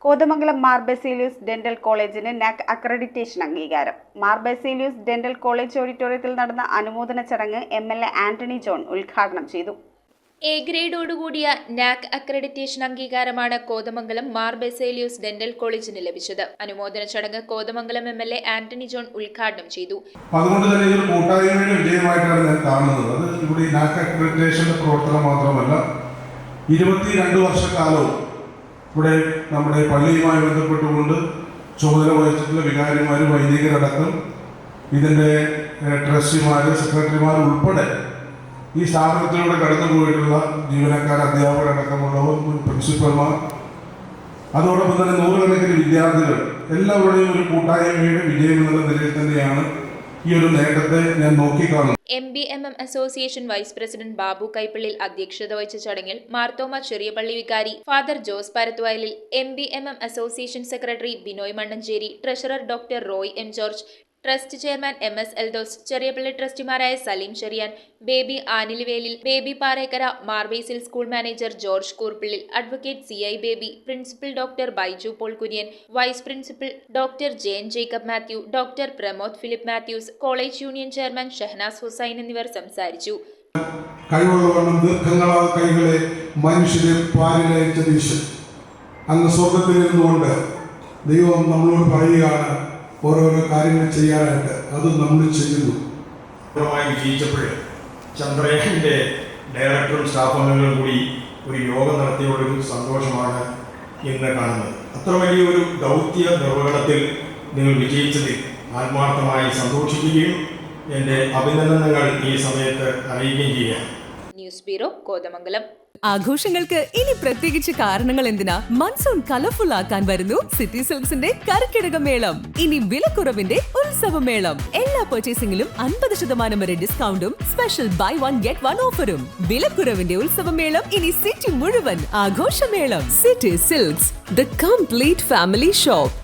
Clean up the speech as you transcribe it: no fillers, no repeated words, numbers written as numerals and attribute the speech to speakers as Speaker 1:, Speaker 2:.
Speaker 1: Kothamangalam Mar Baselios dental കോളേജിന് NAAC accreditation അംഗീകാരം. Mar Baselios dental college ഓഡിറ്റോറിയത്തിൽ നടന്ന അനുമോദന ചടങ്ങ് MLA ആന്റണി ജോൺ ഉദ്ഘാടനം ചെയ്തു.
Speaker 2: എ ഗ്രേഡോടുകൂടിയ നാക് അക്രഡിറ്റേഷൻ അംഗീകാരമാണ് കോതമംഗലം മാർ ബസേലിയസ് ഡെന്റൽ കോളേജിന് ലഭിച്ചത്. അനുമോദന ചടങ്ങ് കോതമംഗലം MLA ആന്റണി ജോൺ ഉദ്ഘാടനം ചെയ്തു.
Speaker 3: അതുകൊണ്ട് തന്നെ ഇതൊരു കൂട്ടായ്മയുടെ വിജയമായിട്ടാണ് ഞാൻ കാണുന്നത്. അത് ഇവിടെ നാക് അക്രഡിറ്റേഷന്റെ പ്രവർത്തനം മാത്രമല്ല, 22 വർഷക്കാലവും ഇവിടെ നമ്മുടെ പള്ളിയുമായി ബന്ധപ്പെട്ടുകൊണ്ട് ചുമതല വഹിച്ചിട്ടുള്ള വികാരിമാരും വൈദികരടക്കം ഇതിൻ്റെ ട്രസ്റ്റിമാര്, സെക്രട്ടറിമാർ ഉൾപ്പെടെ ഈ സ്ഥാപനത്തിലൂടെ കടന്നുപോയിട്ടുള്ള ജീവനക്കാർ, അധ്യാപകരടക്കമുള്ളവർ, മുൻ പ്രിൻസിപ്പൽമാർ, അതോടൊപ്പം തന്നെ നൂറുകണക്കിന് വിദ്യാർത്ഥികൾ, എല്ലാവരുടെയും ഒരു കൂട്ടായ്മയുടെ വിജയം എന്നുള്ള നിലയിൽ തന്നെയാണ് ഈ ഒരു നേട്ടത്തെ ഞാൻ നോക്കിക്കാണുന്നു.
Speaker 2: MBMM association vice president Babu Kaippallil അധ്യക്ഷത വഹിച്ച ചടങ്ങിൽ മാർത്തോമ ചെറിയപള്ളി വികാരി father Jose Parathuvayalil, MBMM association secretary Binoy Mannancherry, treasurer doctor Roy M. George, trust chairman MS Eldose, Cheriyapally ട്രസ്റ്റിമാരായ Saleem Cheriyan, Baby Anilivelil, Baby Parekkara, Mar Basil school manager George Koorppillil, advocate CI Baby, principal doctor Baiju Paul Kurian, vice principal doctor Jen Jacob Mathew, doctor Pramod Philip Mathews, college union chairman Shahnas Hussain എന്നിവർ സംസാരിച്ചു.
Speaker 4: കൈകളെ മനുഷ്യരെ പാലിലയച്ച ഈശ്വരൻ അങ്ങ് സ്വർഗത്തിൽ നിന്നുകൊണ്ട് ദൈവം നമ്മളോട് പറയുകയാണ് ഓരോരോ കാര്യങ്ങൾ ചെയ്യാനായിട്ട്. അത് നമ്മൾ ചെയ്യുന്നു.
Speaker 5: വിജയിച്ചപ്പോൾ ചന്ദ്രയാന്റെ ഡയറക്ടറും സ്റ്റാഫ് അംഗങ്ങളും കൂടി ഒരു യോഗം നടത്തിയുള്ളൊരു സന്തോഷമാണ് ഇന്ന് കാണുന്നത്. അത്ര വലിയൊരു ദൗത്യ നിർവഹണത്തിൽ നിങ്ങൾ വിജയിച്ചതിൽ ആത്മാർത്ഥമായി സന്തോഷിക്കുകയും എൻ്റെ അഭിനന്ദനങ്ങൾ ഈ സമയത്ത് അറിയിക്കുകയും ചെയ്യാം.
Speaker 2: News bureau, Kothamangalam.
Speaker 6: ആഘോഷങ്ങൾക്ക് ഇനി പ്രത്യേകിച്ച് കാരണങ്ങൾ എന്തിനാ? മൺസൂൺ കളർഫുൾ ആക്കാൻ വരുന്നു സിറ്റി സിൽക്സിന്റെ കർക്കിടക മേളം. ഇനി വിലക്കുറവിന്റെ ഉത്സവമേളം. എല്ലാ പർച്ചേസിംഗിലും 50% വരെ ഡിസ്കൗണ്ടും സ്പെഷ്യൽ ബൈ 1 get 1 ഓഫറും. വിലക്കുറവിന്റെ ഉത്സവമേളം ഇനി സിറ്റി മുഴുവൻ ആഘോഷമേളം. City Silks, the complete family shop.